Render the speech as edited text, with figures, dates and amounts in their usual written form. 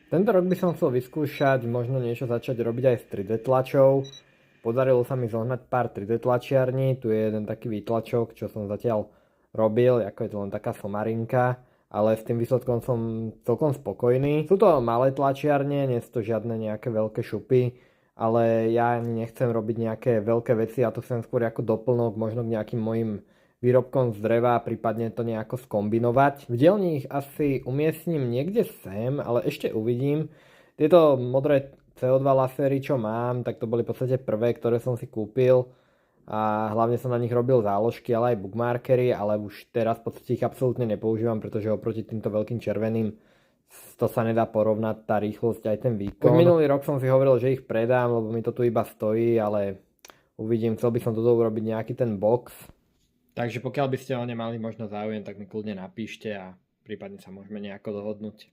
Tento rok by som chcel vyskúšať, možno niečo začať robiť aj s 3D tlačou. Podarilo sa mi zohnať pár 3D tlačiarní, tu je jeden taký výtlačok, čo som zatiaľ robil, ako je to len taká somarinka, ale s tým výsledkom som celkom spokojný. Sú to malé tlačiarne, nie sú to žiadne nejaké veľké šupy, ale ja ani nechcem robiť nejaké veľké veci, ja to chcem skôr ako doplnok, možno k nejakým mojim výrobkom z dreva, prípadne to nejako skombinovať. V dielni ich asi umiestním niekde sem, ale ešte uvidím. Tieto modré CO2 lasery, čo mám, tak to boli v podstate prvé, ktoré som si kúpil a hlavne som na nich robil záložky, ale aj bookmarkery, ale už teraz v podstate ich absolútne nepoužívam, pretože oproti týmto veľkým červeným to sa nedá porovnať, tá rýchlosť aj ten výkon. Už minulý rok som si hovoril, že ich predám, lebo mi to tu iba stojí, ale uvidím, chcel by som toto urobiť nejaký ten box. Takže pokiaľ by ste o ne mali možno záujem, tak mi kľudne napíšte a prípadne sa môžeme nejako dohodnúť.